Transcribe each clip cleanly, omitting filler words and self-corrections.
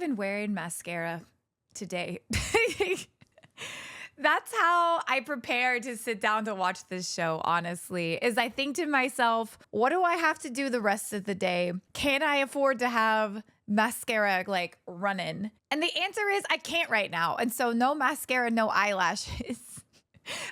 even wearing mascara today. That's how I prepare to sit down to watch this show, honestly, is I think to myself, what do I have to do the rest of the day? Can I afford to have mascara like running? And the answer is I can't right now. And so no mascara, no eyelashes.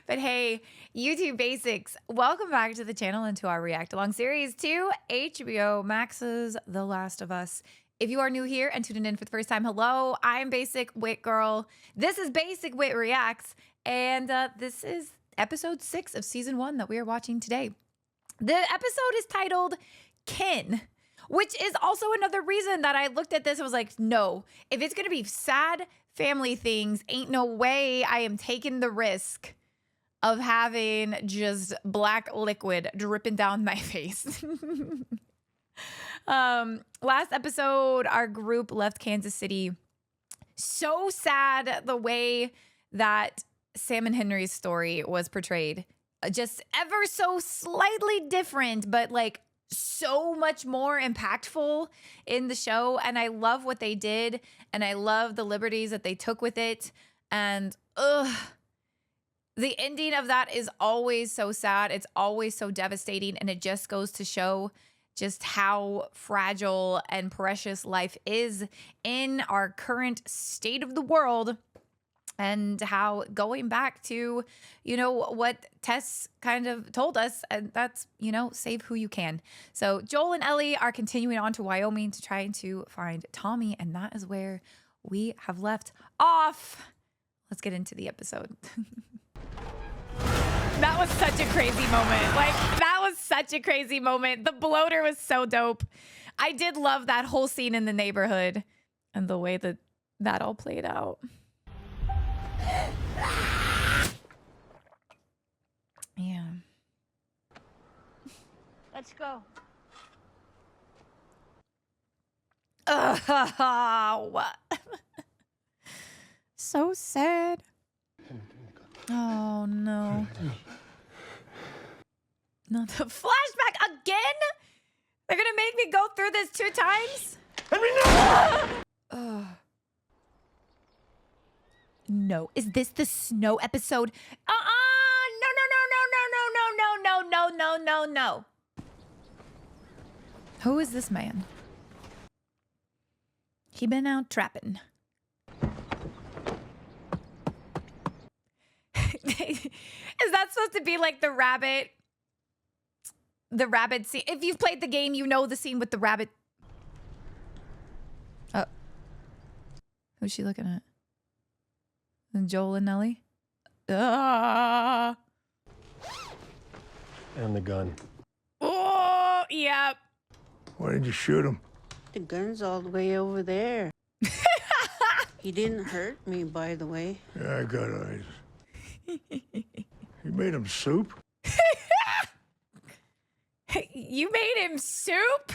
But hey, YouTube basics, welcome back to the channel and to our react along series to HBO Max's The Last of Us. If you are new here and tuning in for the first time, hello, I'm Basic Wit Girl. This is Basic Wit Reacts, and this is episode 6 of season 1 that we are watching today. The episode is titled Kin, which is also another reason that I looked at this and was like, no, if it's gonna be sad family things, ain't no way I am taking the risk of having just black liquid dripping down my face. Last episode, our group left Kansas City. So sad the way that Sam and Henry's story was portrayed. Just ever so slightly different, but like so much more impactful in the show. And I love what they did. And I love the liberties that they took with it. And the ending of that is always so sad. It's always so devastating. And it just goes to show just how fragile and precious life is in our current state of the world, and how going back to, you know, what Tess kind of told us, and that's, you know, save who you can. So Joel and Ellie are continuing on to Wyoming to try to find Tommy, and that is where we have left off. Let's get into the episode. That was such a crazy moment. Like, that was such a crazy moment. The bloater was so dope. I did love that whole scene in the neighborhood and the way that that all played out. Yeah. Let's go. What? So sad. Oh, no. No, the flashback again? They're gonna make me go through this 2 times? No. Is this the snow episode? No. Who is this man? He been out trapping. Is that supposed to be like the rabbit scene? If you've played the game, you know the scene with the rabbit. Oh. Who's she looking at? And Joel and Ellie? And the gun. Oh, yep. Why did you shoot him? The gun's all the way over there. He didn't hurt me, by the way. Yeah, I got eyes. You made him soup? You made him soup?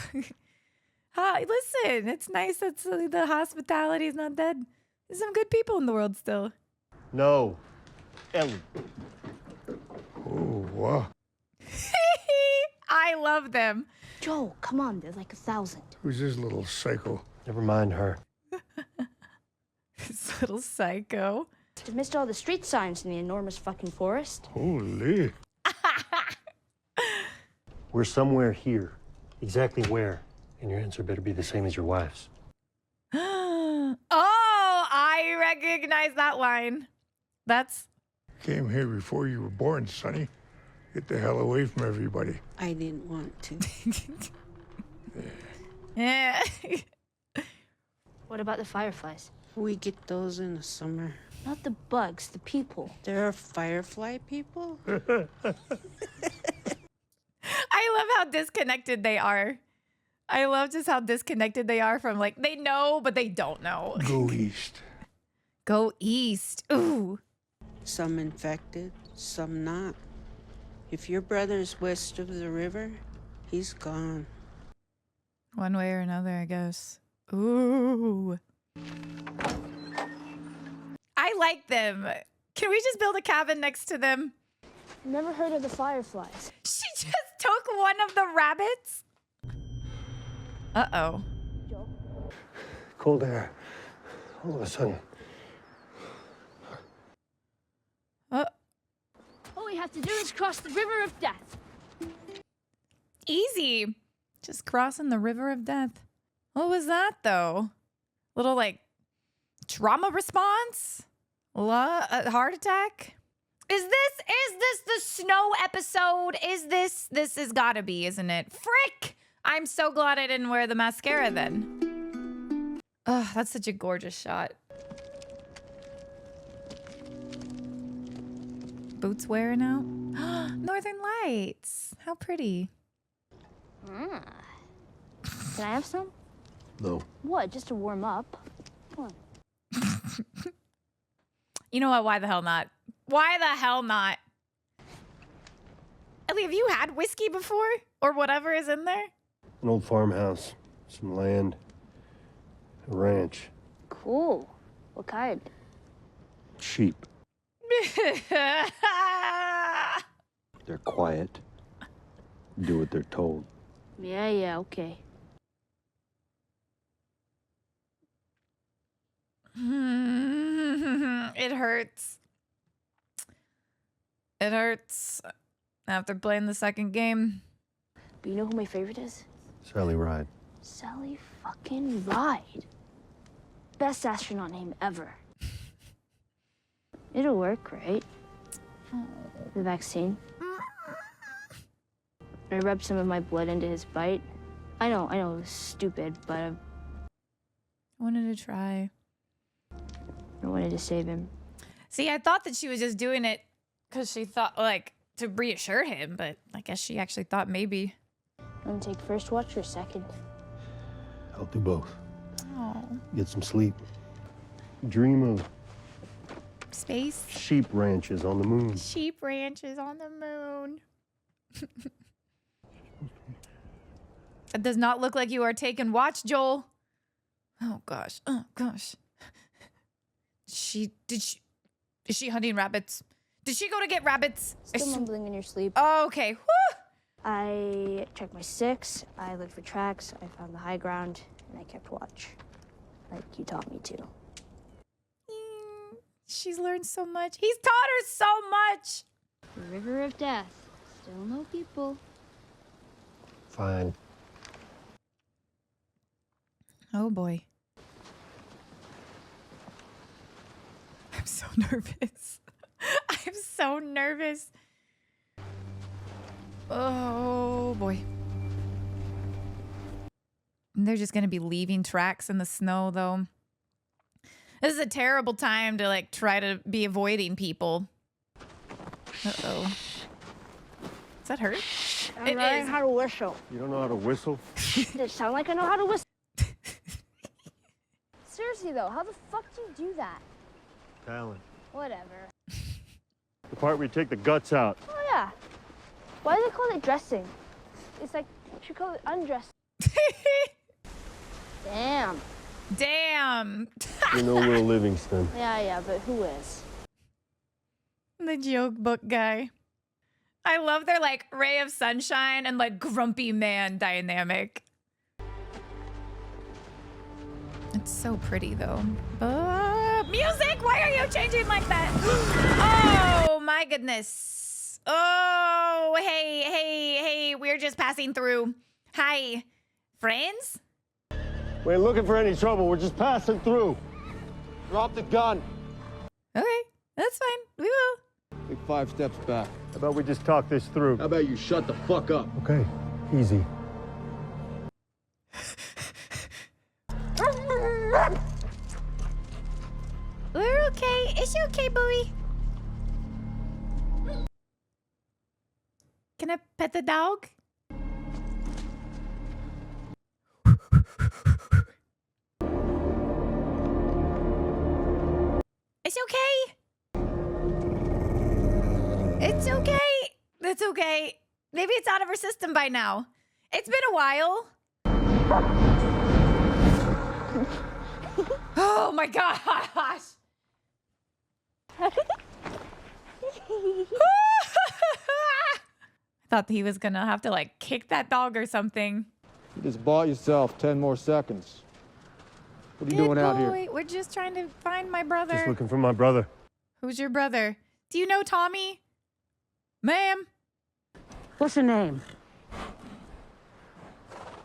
Hi, listen, it's nice that the hospitality is not dead. There's some good people in the world still. No. Ellie. Oh, wow. I love them. Joel, come on, there's like 1,000. Who's this little psycho? Never mind her. This little psycho. I missed all the street signs in the enormous fucking forest. Holy. We're somewhere here. Exactly where? And your answer better be the same as your wife's. Oh, I recognize that line. That's... Came here before you were born, Sonny. Get the hell away from everybody. I didn't want to. Yeah. What about the fireflies? We get those in the summer. Not the bugs, the people. There are firefly people? I love how disconnected they are. I love just how disconnected they are from, like, they know, but they don't know. Go east. Go east. Ooh. Some infected, some not. If your brother's west of the river, he's gone. One way or another, I guess. Ooh. I like them. Can we just build a cabin next to them? Never heard of the fireflies. She just took one of the rabbits? Uh-oh. Cold air. All of a sudden. All we have to do is cross the river of death. Easy. Just crossing the river of death. What was that, though? Little, like, trauma response? A heart attack? Is this the snow episode? This has gotta be, isn't it? Frick! I'm so glad I didn't wear the mascara then. Oh, that's such a gorgeous shot. Boots wearing out. Northern Lights. How pretty. Can I have some? No. What, just to warm up? Come on. You know what? Why the hell not? Why the hell not? Ellie, have you had whiskey before? Or whatever is in there? An old farmhouse, some land, a ranch. Cool. What kind? Sheep. They're quiet. Do what they're told. Yeah, okay. It hurts. It hurts after playing the second game. But you know who my favorite is? Sally Ride. Sally fucking Ride. Best astronaut name ever. It'll work, right? The vaccine. I rubbed some of my blood into his bite. I know, it was stupid, but I wanted to try. I wanted to save him. See, I thought that she was just doing it because she thought, like, to reassure him, but I guess she actually thought maybe. Want to take first watch or second? I'll do both. Oh. Get some sleep. Dream of Space. sheep ranches on the moon. Sheep ranches on the moon. It does not look like you are taking watch, Joel. Oh gosh. Oh gosh. Is she hunting rabbits? Did she go to get rabbits? Still mumbling in your sleep. Oh, okay. Woo! I checked my sticks, I looked for tracks, I found the high ground, and I kept watch. Like you taught me to. She's learned so much. He's taught her so much. The river of death. Still no people. Fine. Oh boy. I'm so nervous. I'm so nervous. Oh boy. And they're just gonna be leaving tracks in the snow though. This is a terrible time to like try to be avoiding people. Uh-oh. Does that hurt? I'm It learning is. how to whistle. You don't know how to whistle? Does it sound like I know how to whistle? Seriously though, how the fuck do you do that? Talent. Whatever. The part where you take the guts out. Oh yeah. Why do they call it dressing? It's like, you should call it undressing. Damn. Damn. You're no Will Livingston. Yeah, but who is? The joke book guy. I love their like ray of sunshine and like grumpy man dynamic. It's so pretty though. Music, why are you changing like that? Oh my goodness. Oh, hey, we're just passing through. Hi, friends? We ain't looking for any trouble. We're just passing through. Drop the gun. Okay, that's fine. We will. Take 5 steps back. How about we just talk this through? How about you shut the fuck up? Okay, easy. We're okay. Is she okay, Bowie? Can I pet the dog? It's okay. It's okay. It's okay. Maybe it's out of her system by now. It's been a while. Oh my gosh. I thought he was gonna have to like kick that dog or something. You just bought yourself 10 more seconds. What are you doing out here? Boy, we're just trying to find my brother. Just looking for my brother. Who's your brother? Do you know Tommy? Ma'am? What's your name?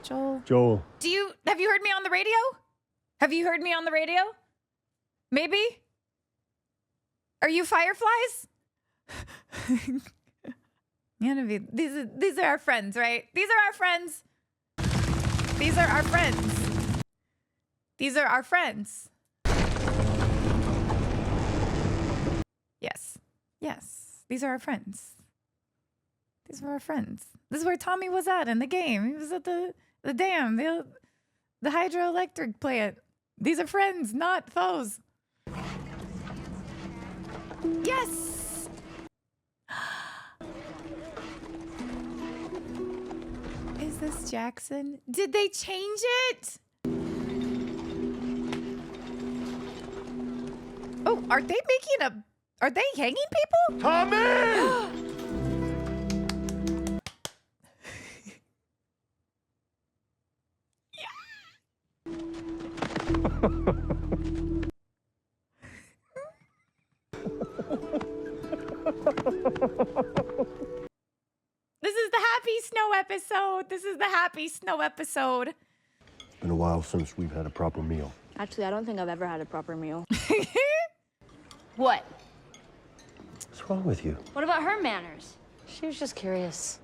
Joel. Joel. Have you heard me on the radio? Have you heard me on the radio? Maybe? Are you fireflies? These are our friends, right? These are our friends. These are our friends. These are our friends. Yes. Yes. These are our friends. These were our friends. This is where Tommy was at in the game. He was at the dam, the hydroelectric plant. These are friends, not foes. Yes! Is this Jackson? Did they change it? Oh, are they hanging people? Tommy! This is the happy snow episode. This is the happy snow episode. It's been a while since we've had a proper meal. Actually, I don't think I've ever had a proper meal. What? What's wrong with you? What about her manners? She was just curious.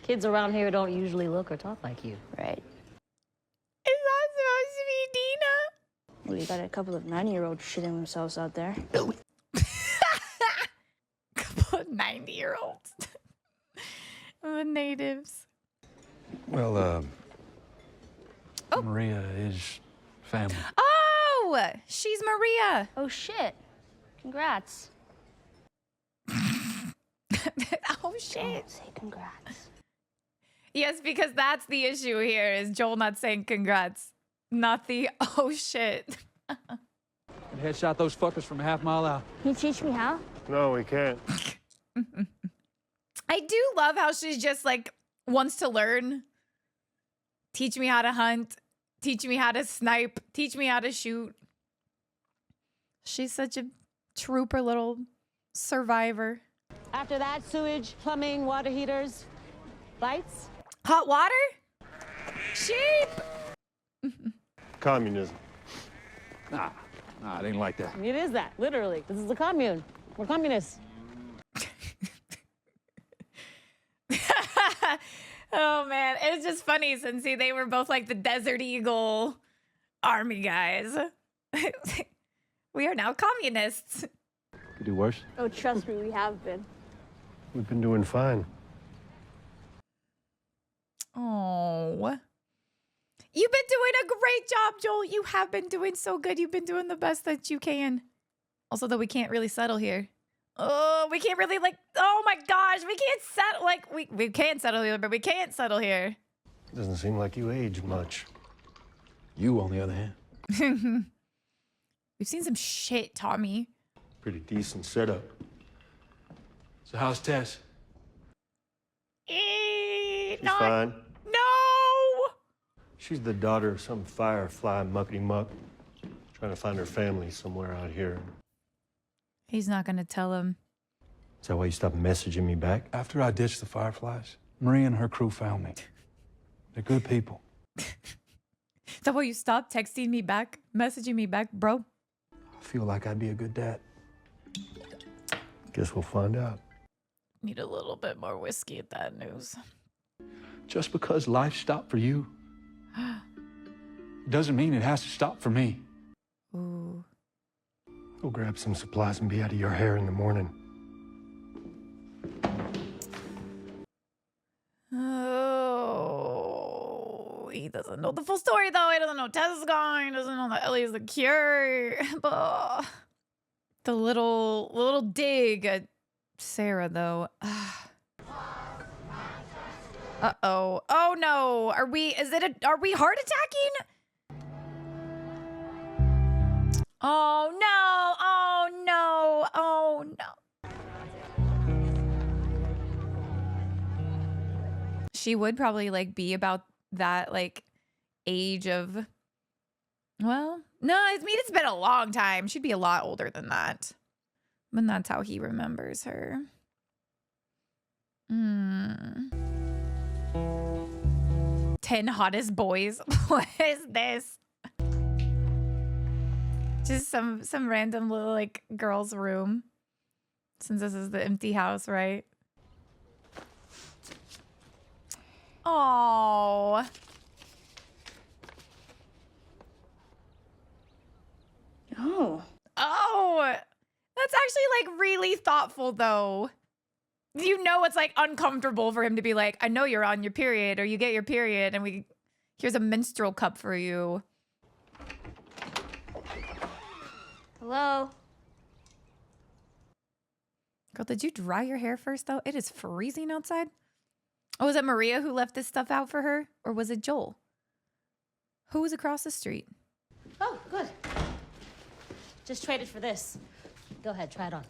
Kids around here don't usually look or talk like you. Right. Is that supposed to be Dina? Well, you got a couple of 90-year-olds shitting themselves out there. Couple of 90-year-olds. The natives. Well, Maria is family. Oh, she's Maria. Oh, shit. Congrats. Oh, shit. Don't say congrats. Yes, because that's the issue here is Joel not saying congrats. Not the, oh, shit. Headshot those fuckers from a half mile out. Can you teach me how? No, we can't. I do love how she's just like wants to learn. Teach me how to hunt. Teach me how to snipe. Teach me how to shoot. She's such a trooper little survivor. After that, sewage, plumbing, water heaters, lights. Hot water? Sheep! Communism. Nah, it ain't like that. It is that, literally. This is the commune. We're communists. Oh man, it's just funny since they were both like the Desert Eagle army guys. We are now communists. Could do worse. Oh, trust me, we have been. We've been doing fine. Oh. You've been doing a great job, Joel. You have been doing so good. You've been doing the best that you can. Also, though, we can't really settle here. Oh, we can't really, like, oh my gosh, we can't settle, like, we can settle here, but we can't settle here. Doesn't seem like you aged much. You, on the other hand. We've seen some shit, Tommy. Pretty decent setup. So how's Tess? She's Not, fine. no! She's the daughter of some firefly muckety-muck. Trying to find her family somewhere out here. He's not gonna tell him. Is that why you stopped messaging me back? After I ditched the Fireflies, Maria and her crew found me. They're good people. Is that why you stopped texting me back, messaging me back, bro? I feel like I'd be a good dad. Guess we'll find out. Need a little bit more whiskey at that news. Just because life stopped for you doesn't mean it has to stop for me. Ooh. Go grab some supplies and be out of your hair in the morning. Oh, he doesn't know the full story though. He doesn't know Tess is gone. He doesn't know that Ellie is the cure. The little dig at Sarah though. Uh-oh. Oh no. Are we heart attacking? Oh no. Oh no. Oh no. She would probably like be about that like age of Well, no, I mean, it's been a long time. She'd be a lot older than that. But that's how he remembers her. 10 hottest boys. What is this? Just some random little like girl's room. Since this is the empty house, right? Oh. Oh. That's actually like really thoughtful though. You know it's like uncomfortable for him to be like, I know you're on your period or you get your period and here's a menstrual cup for you. Hello? Girl, did you dry your hair first though? It is freezing outside. Oh, was it Maria who left this stuff out for her? Or was it Joel? Who was across the street? Oh, good. Just traded for this. Go ahead, try it on.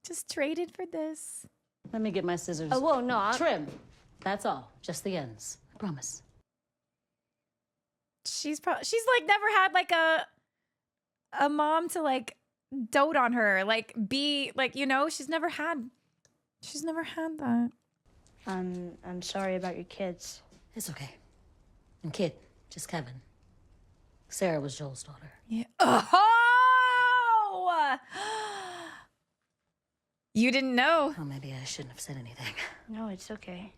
Just traded for this. Let me get my scissors. Oh, whoa, no. Trim. That's all. Just the ends. I promise. She's like never had like a mom to like dote on her, like be like, you know, she's never had that. I'm sorry about your kids. It's okay. And kid, just Kevin. Sarah was Joel's daughter. Yeah. Oh! You didn't know. Oh, maybe I shouldn't have said anything. No, it's okay.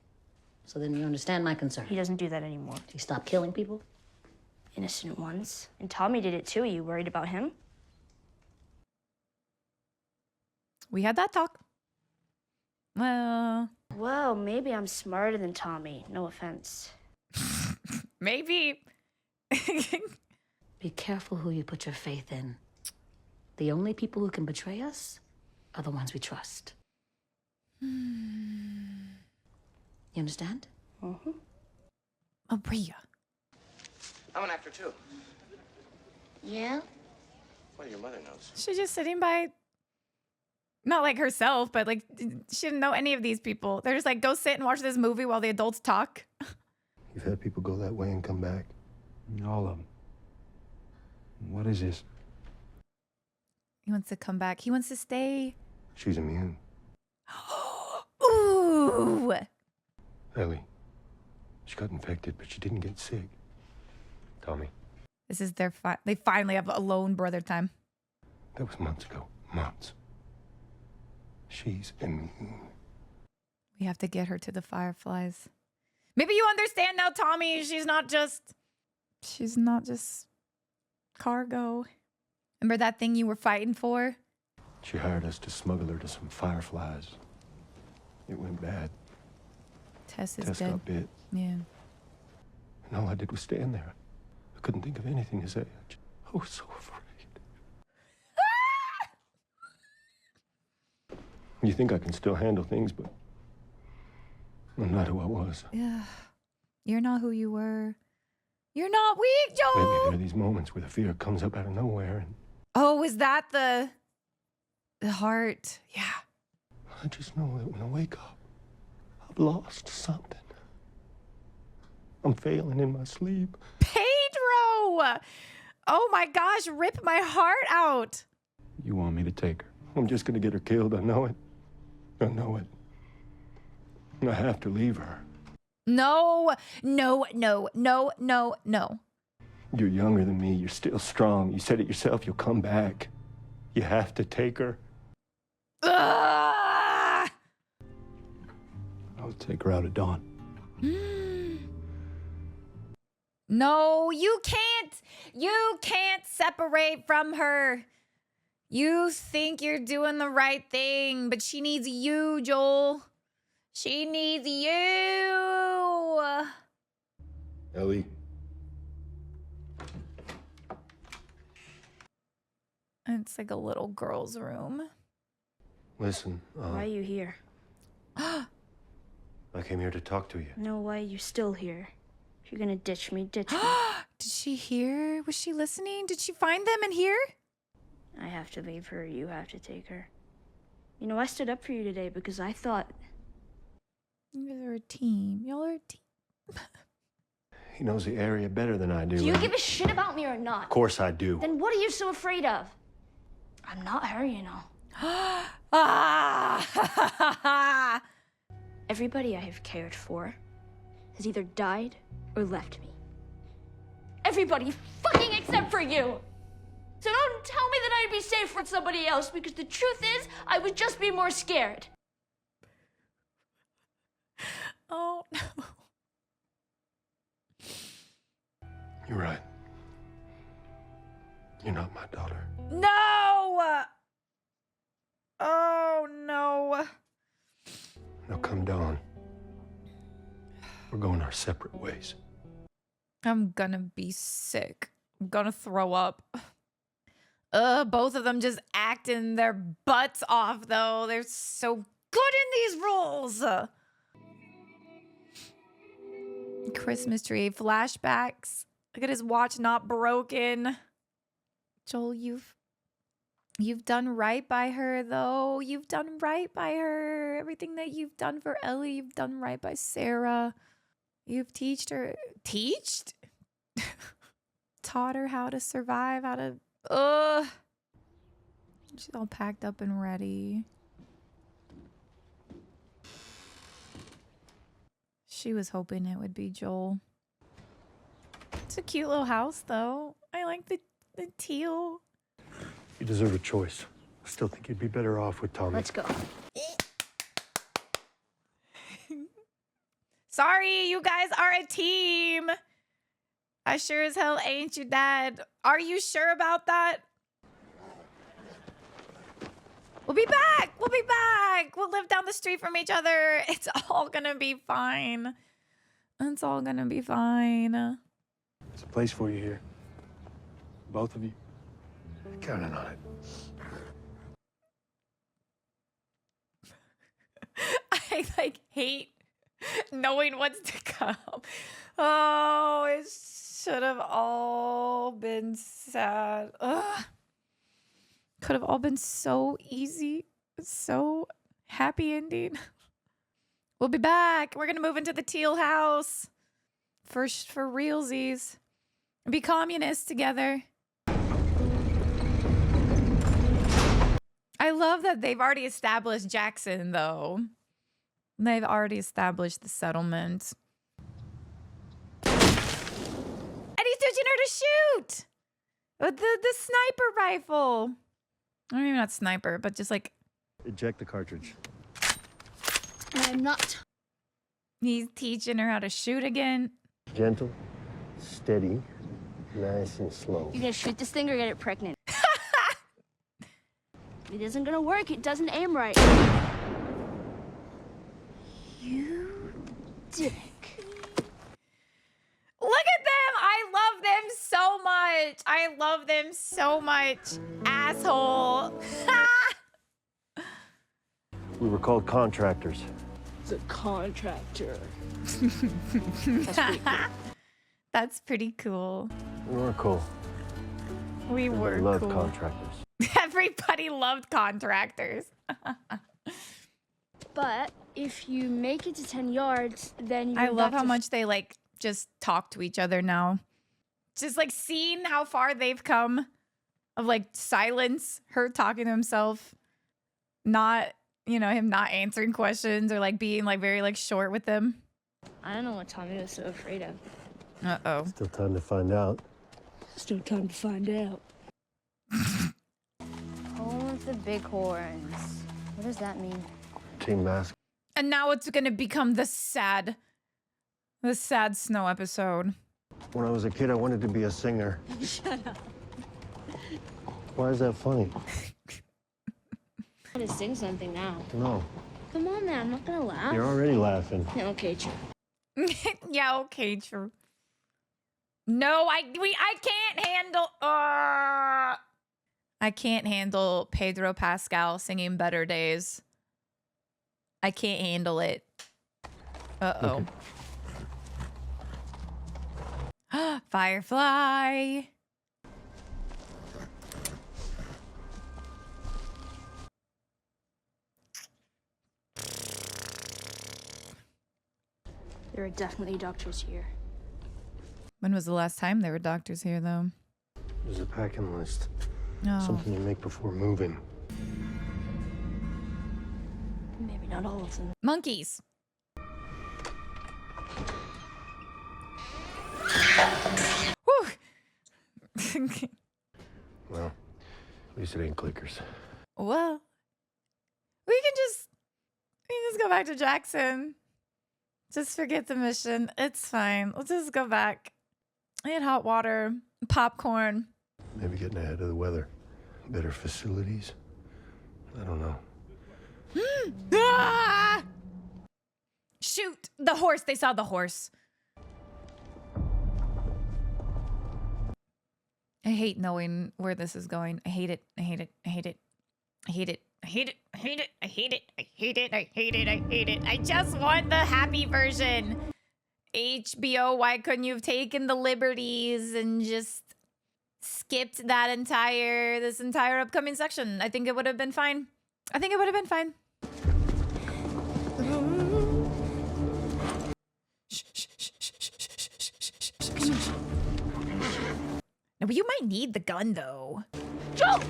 So then you understand my concern. He doesn't do that anymore. He stopped killing people? Innocent ones. And Tommy did it too. Are you worried about him? We had that talk. Well, Maybe I'm smarter than Tommy. No offense. maybe. Be careful who you put your faith in. The only people who can betray us are the ones we trust. You understand? Mm-hmm. Maria. I'm an actor too. Yeah? Well, your mother knows. She's just sitting by, not like herself, but like she didn't know any of these people. They're just like, go sit and watch this movie while the adults talk. You've had people go that way and come back. All of them. What is this? He wants to come back. He wants to stay. She's immune. Ooh. Ellie. She got infected, but she didn't get sick. Tommy. This is their they finally have alone brother time. That was months ago. Months. She's immune. We have to get her to the Fireflies. Maybe you understand now, Tommy. She's not just cargo. Remember that thing you were fighting for? She hired us to smuggle her to some Fireflies. It went bad. Tess is Tess dead. got bit. Yeah. And all I did was stand there. I couldn't think of anything to say. I was so afraid. You think I can still handle things, but I'm not who I was. Yeah. You're not who you were. You're not weak, Joel. Maybe there are these moments where the fear comes up out of nowhere, and Oh, is that the heart? Yeah. I just know that when I wake up, I've lost something. I'm failing in my sleep. Pedro! Oh my gosh, rip my heart out. You want me to take her? I'm just gonna get her killed. I know it. I know it. I have to leave her. No, no, no, no, no, no. You're younger than me. You're still strong. You said it yourself. You'll come back. You have to take her. Ugh! I'll take her out at dawn. No, you can't. You can't separate from her. You think you're doing the right thing, but she needs you, Joel. She needs you. Ellie. It's like a little girl's room. Listen, Why are you here? I came here to talk to you. No, why are you still here? If you're gonna ditch me, ditch me. Did she hear? Was she listening? Did she find them and hear? I have to leave her. You have to take her. You know, I stood up for you today because I thought... You guys are a team. Y'all are a team. He knows the area better than I do. Do you give a shit about me or not? Of course I do. Then what are you so afraid of? I'm not her, you know. Ah! Everybody I have cared for has either died or left me. Everybody fucking except for you. So don't tell me that I'd be safe with somebody else, because the truth is, I would just be more scared. Oh, no. You're right. You're not my daughter. No! Oh, no. Now come dawn, we're going our separate ways. I'm gonna be sick. I'm gonna throw up. Both of them just acting their butts off, though. They're so good in these roles. Christmas tree flashbacks. Look at his watch not broken. Joel, you've done right by her, though. You've done right by her. Everything that you've done for Ellie, you've done right by Sarah. You've taught her how to survive, how to, she's all packed up and ready. She was hoping it would be Joel. It's a cute little house, though. I like the teal. You deserve a choice. I still think you'd be better off with Tommy. Let's go. Sorry, you guys are a team. I sure as hell ain't your dad. Are you sure about that? We'll be back. We'll be back. We'll live down the street from each other. It's all gonna be fine. It's all gonna be fine. There's a place for you here. Both of you. Counting on it. I like hate knowing what's to come. Oh, it should have all been sad. Ugh. Could have all been so easy. So happy ending. We'll be back. We're gonna move into the teal house. First for realsies. Be communists together. I love that they've already established Jackson, though. They've already established the settlement. And he's teaching her to shoot with the sniper rifle. I mean, not sniper, but just like... Eject the cartridge. I'm not. He's teaching her how to shoot again. Gentle, steady, nice and slow. You're gonna shoot this thing or get it pregnant? It isn't gonna work. It doesn't aim right. You dick. Look at them! I love them so much. I love them so much. Asshole. We were called contractors. It's a contractor. That's pretty cool. We were cool. We were We loved cool. contractors. Everybody loved contractors. But if you make it to 10 yards, then you I love how much they like just talk to each other now. Just like seeing how far they've come of like silence, her talking to himself, not, you know, him not answering questions or like being like very like short with them. I don't know what Tommy was so afraid of. Uh-oh. Still time to find out. Still time to find out. Oh, with the big horns. What does that mean? Team mask. And now it's gonna become the sad snow episode. When I was a kid, I wanted to be a singer. Shut up. Why is that funny? I'm gonna sing something now. No, Come on, man. I'm not gonna laugh. you're already laughing. Yeah, okay, true. Yeah, okay, true. No, I can't handle. I can't handle Pedro Pascal singing "Better Days." I can't handle it. Uh-oh. Firefly. There are definitely doctors here. When was the last time there were doctors here, though? There's a packing list. Oh. Something you make before moving. Maybe not all of them. Monkeys. Whew. Well, at least it ain't clickers. Well, we can just go back to Jackson. Just forget the mission. It's fine. We'll just go back. I had hot water, popcorn. Maybe getting ahead of the weather. Better facilities. I don't know. Ah! Shoot! The horse. They saw the horse. I hate knowing where this is going. I hate it. I hate it. I hate it. I hate it. I hate it. I hate it. I hate it. I hate it. I hate it. I hate it. I just want the happy version. HBO, why couldn't you have taken the liberties and just skipped this entire upcoming section? I think it would have been fine. I think it would have been fine. No, you might need the gun, though. Joel!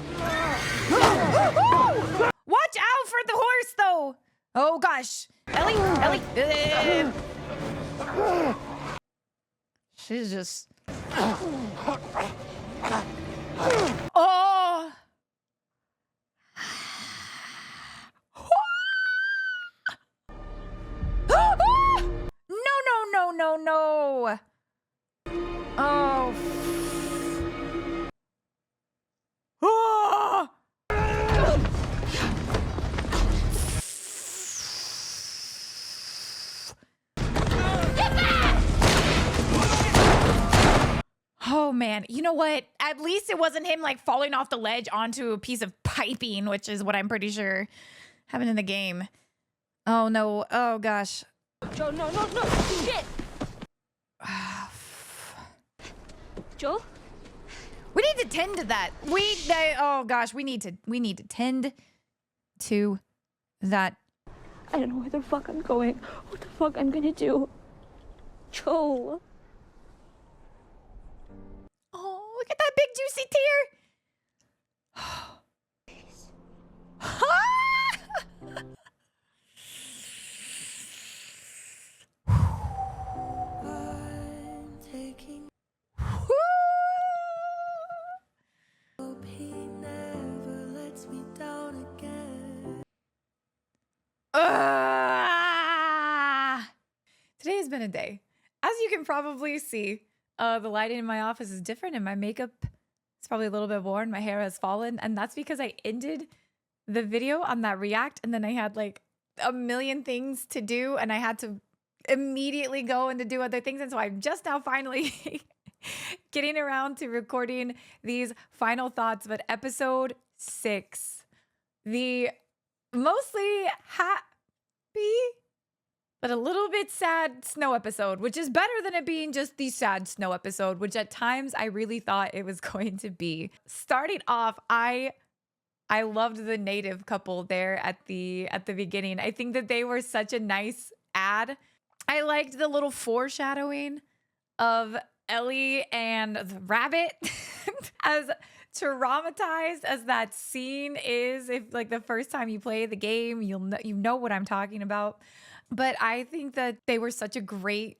Watch out for the horse, though. Oh, gosh. Ellie. She's just... Oh! No. Oh. Oh! Oh man, you know what? At least it wasn't him like falling off the ledge onto a piece of piping, which is what I'm pretty sure happened in the game. Oh no, oh gosh. Joe, no, shit! Joel? We need to tend to that. Oh gosh, we need to tend to that. I don't know where the fuck I'm going. What the fuck I'm gonna do. Joel. Oh, look at that big juicy tear. Today has been a day. As you can probably see, the lighting in my office is different and my makeup is probably a little bit worn. My hair has fallen, and that's because I ended the video on that react and then I had like a million things to do and I had to immediately go and to do other things. And so I'm just now finally getting around to recording these final thoughts. But episode 6, the mostly happy but a little bit sad snow episode, which is better than it being just the sad snow episode, which at times I really thought it was going to be. Starting off, I loved the native couple there at the beginning. I think that they were such a nice ad. I liked the little foreshadowing of Ellie and the rabbit. As traumatized as that scene is, if like the first time you play the game, you know what I'm talking about. But I think that they were such a great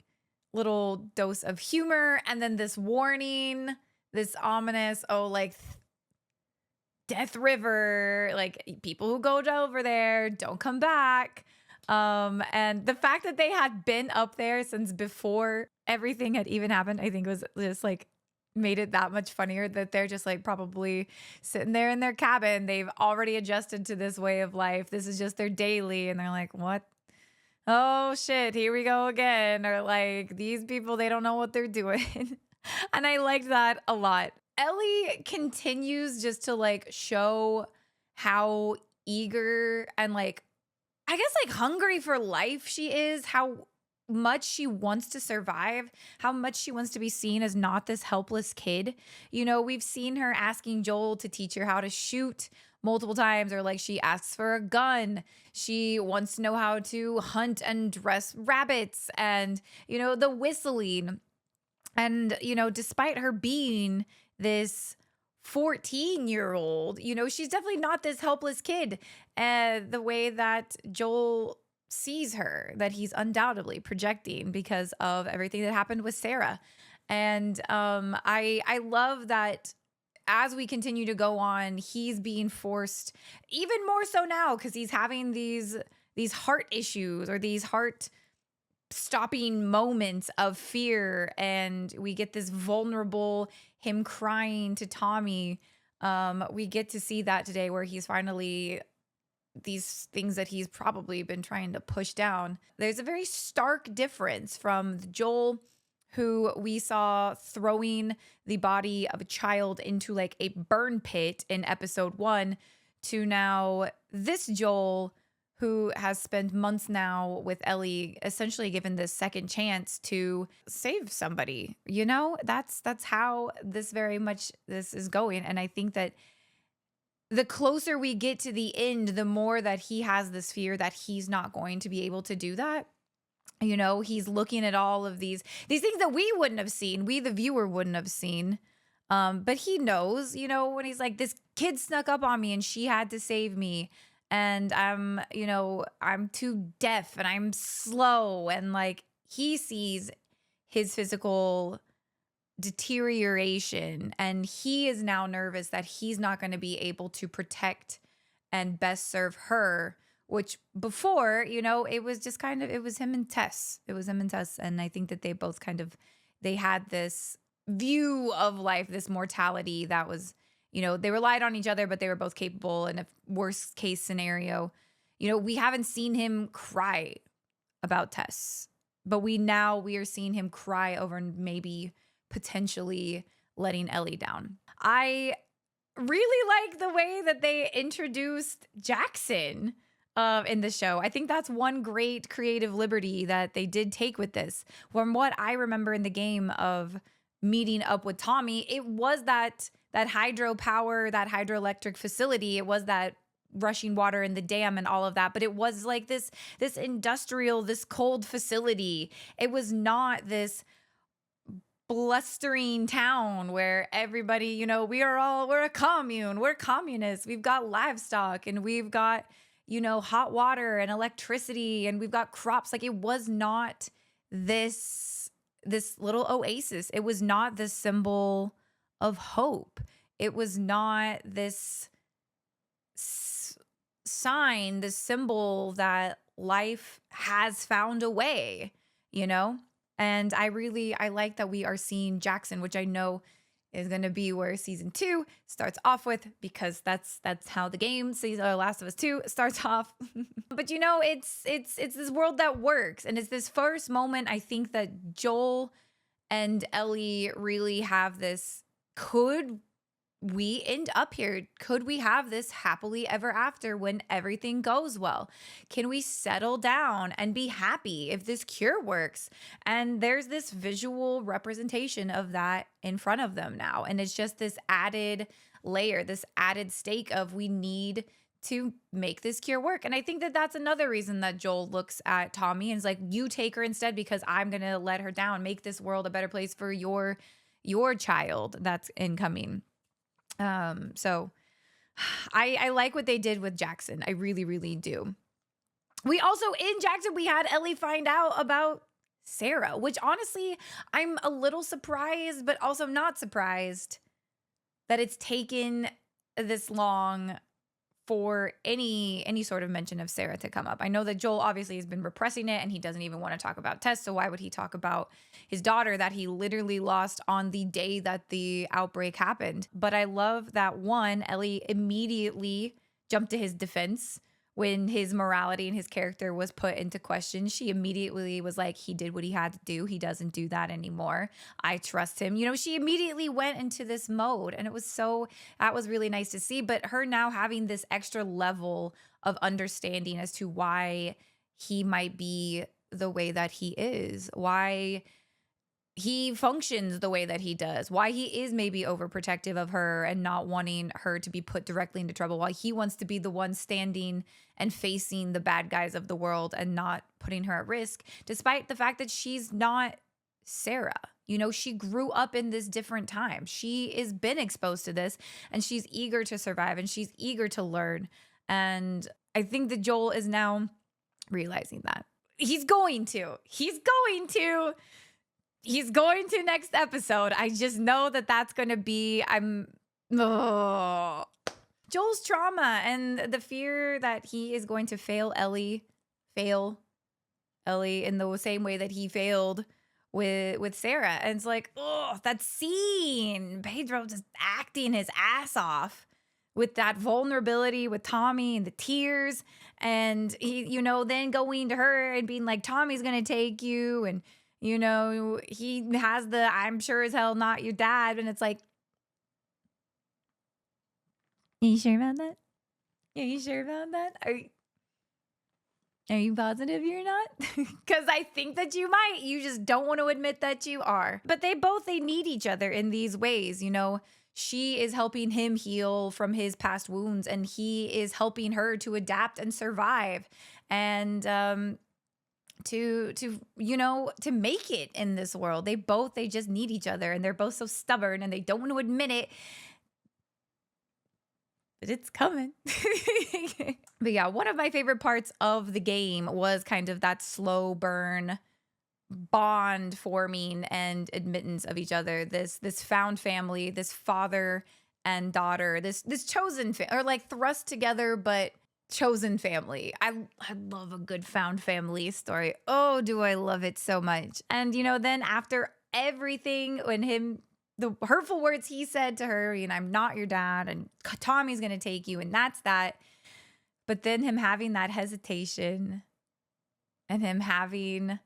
little dose of humor. And then this warning, this ominous, Death River, like people who go over there don't come back. And the fact that they had been up there since before everything had even happened, I think was just like made it that much funnier that they're just like probably sitting there in their cabin. They've already adjusted to this way of life. This is just their daily. And they're like, what? Oh shit, here we go again. Or like, these people, they don't know what they're doing. And I liked that a lot. Ellie continues just to like show how eager and like, I guess like hungry for life she is, how much she wants to survive, how much she wants to be seen as not this helpless kid. You know, we've seen her asking Joel to teach her how to shoot multiple times, or like she asks for a gun. She wants to know how to hunt and dress rabbits and, you know, the whistling. And, you know, despite her being this 14-year-old, you know, she's definitely not this helpless kid. The way that Joel sees her, that he's undoubtedly projecting because of everything that happened with Sarah. And I love that as we continue to go on, he's being forced even more so now because he's having these heart issues or these heart stopping moments of fear, and we get this vulnerable him crying to Tommy. We get to see that today where he's finally these things that he's probably been trying to push down. There's a very stark difference from Joel, who we saw throwing the body of a child into like a burn pit in episode 1, to now this Joel who has spent months now with Ellie, essentially given this second chance to save somebody. You know, that's how this is going. And I think that the closer we get to the end, the more that he has this fear that he's not going to be able to do that. You know, he's looking at all of these things that we wouldn't have seen, we the viewer wouldn't have seen. But he knows, you know, when he's like, this kid snuck up on me and she had to save me. And I'm too deaf and I'm slow. And like, he sees his physical deterioration and he is now nervous that he's not going to be able to protect and best serve her, which before, you know, it was just kind of, it was him and Tess. And I think that they both they had this view of life, this mortality that was, you know, they relied on each other, but they were both capable in a worst case scenario. You know, we haven't seen him cry about Tess, but we are seeing him cry over maybe potentially letting Ellie down. I really like the way that they introduced Jackson in the show. I think that's one great creative liberty that they did take with this. From what I remember in the game of meeting up with Tommy, it was that hydropower, that hydroelectric facility. It was that rushing water in the dam and all of that. But it was like this industrial, this cold facility. It was not this blustering town where everybody, you know, we're a commune, we're communists, we've got livestock and we've got, you know, hot water and electricity and we've got crops. Like, it was not this little oasis. It was not this symbol of hope. It was not this sign, this symbol that life has found a way, you know? And I like that we are seeing Jackson, which I know is going to be where season 2 starts off with, because that's how the game Last of Us 2 starts off. But you know, it's this world that works, and it's this first moment I think that Joel and Ellie really have this, could we end up here? Could we have this happily ever after when everything goes well? Can we settle down and be happy if this cure works? And there's this visual representation of that in front of them now. And it's just this added layer, this added stake of, we need to make this cure work. And I think that that's another reason that Joel looks at Tommy and is like, you take her instead, because I'm going to let her down, make this world a better place for your child that's incoming. So I like what they did with Jackson. I really, really do. We also, in Jackson, we had Ellie find out about Sarah, which honestly, I'm a little surprised, but also not surprised that it's taken this long for any sort of mention of Sarah to come up. I know that Joel obviously has been repressing it and he doesn't even want to talk about Tess. So why would he talk about his daughter that he literally lost on the day that the outbreak happened? But I love that, Ellie immediately jumped to his defense when his morality and his character was put into question. She immediately was like, he did what he had to do. He doesn't do that anymore. I trust him. You know, she immediately went into this mode, and that was really nice to see. But her now having this extra level of understanding as to why he might be the way that he is, why he functions the way that he does, why he is maybe overprotective of her and not wanting her to be put directly into trouble, why he wants to be the one standing and facing the bad guys of the world and not putting her at risk, despite the fact that she's not Sarah. You know, she grew up in this different time. She has been exposed to this and she's eager to survive and she's eager to learn. And I think that Joel is now realizing that. He's going to next episode. I just know that that's going to be, Joel's trauma and the fear that he is going to fail Ellie in the same way that he failed with Sarah. And it's like, oh, that scene, Pedro just acting his ass off with that vulnerability with Tommy and the tears. And he, you know, then going to her and being like, Tommy's going to take you. And, you know, he has the, I'm sure as hell not your dad. And it's like, are you sure about that? Are you sure about that? Are you positive you're not? Because I think that you might. You just don't want to admit that you are. But they need each other in these ways. You know, she is helping him heal from his past wounds, and he is helping her to adapt and survive, and to make it in this world. They just need each other, and they're both so stubborn, and they don't want to admit it. But it's coming. But yeah, one of my favorite parts of the game was kind of that slow burn bond forming and admittance of each other. This found family, this father and daughter, this chosen or like thrust together but chosen family. I love a good found family story. Oh, do I love it so much. And you know, then after everything, when the hurtful words he said to her, you know, I'm not your dad, and Tommy's going to take you, and that's that. But then him having that hesitation and him having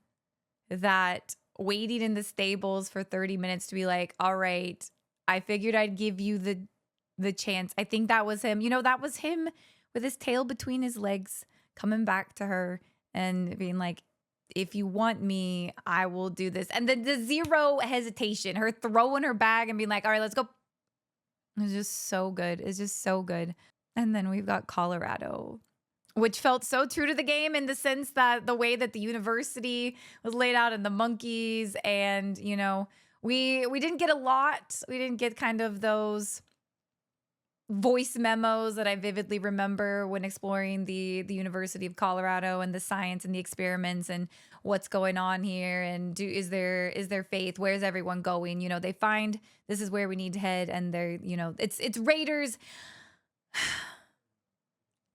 that waiting in the stables for 30 minutes to be like, all right, I figured I'd give you the chance. I think that was him. You know, that was him with his tail between his legs coming back to her and being like, if you want me, I will do this. And then the zero hesitation, her throwing her bag and being like, all right, let's go. It's just so good. It's just so good. And then we've got Colorado, which felt so true to the game in the sense that the way that the university was laid out and the monkeys, and, you know, we didn't get a lot. We didn't get kind of those voice memos that I vividly remember when exploring the University of Colorado and the science and the experiments and what's going on here, and is there faith? Where's everyone going? You know, they find this is where we need to head, and they're, you know, it's Raiders.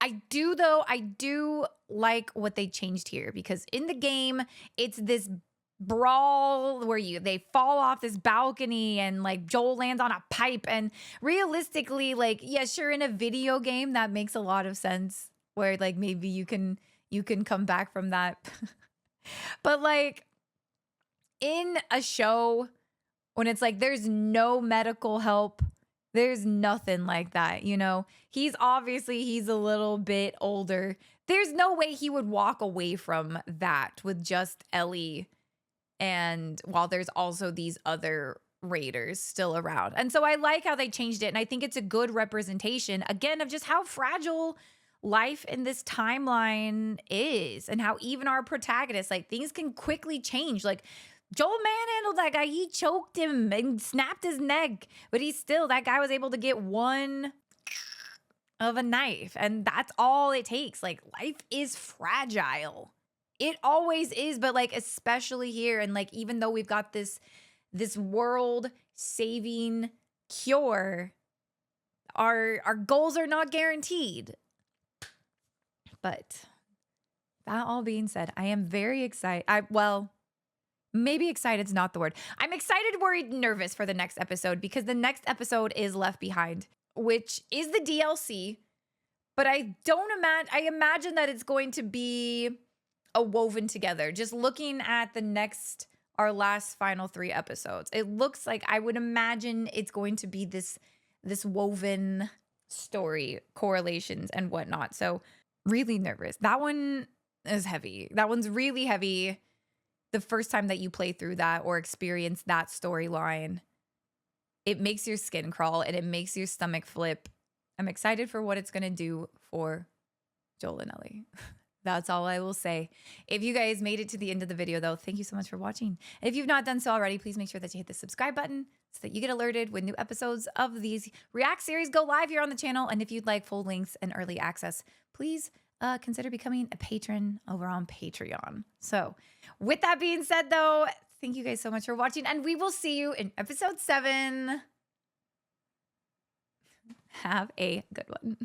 I do like what they changed here, because in the game it's this brawl where they fall off this balcony and like Joel lands on a pipe, and realistically, like, yeah, sure, in a video game that makes a lot of sense where like maybe you can come back from that. But like in a show when it's like there's no medical help, there's nothing like that, you know. He's a little bit older. There's no way he would walk away from that with just Ellie, and while there's also these other Raiders still around. And so I like how they changed it, and I think it's a good representation again of just how fragile life in this timeline is, and how even our protagonists, like, things can quickly change. Like, Joel manhandled that guy. He choked him and snapped his neck, but that guy was able to get one of a knife, and that's all it takes. Like, life is fragile. It always is, but like especially here, and like even though we've got this world saving cure, our goals are not guaranteed. But that all being said, I am very excited. Maybe excited's not the word. I'm excited, worried, nervous for the next episode, because the next episode is Left Behind, which is the DLC. But I imagine that it's going to be a woven together. Just looking at our last final 3 episodes, it looks like, I would imagine it's going to be this woven story, correlations and whatnot. So really nervous. That one is heavy. That one's really heavy. The first time that you play through that or experience that storyline, it makes your skin crawl and it makes your stomach flip. I'm excited for what it's going to do for Joel and Ellie. That's all I will say. If you guys made it to the end of the video, though, thank you so much for watching. If you've not done so already, please make sure that you hit the subscribe button so that you get alerted when new episodes of these React series go live here on the channel. And if you'd like full links and early access, please consider becoming a patron over on Patreon. So with that being said, though, thank you guys so much for watching, and we will see you in episode 7. Have a good one.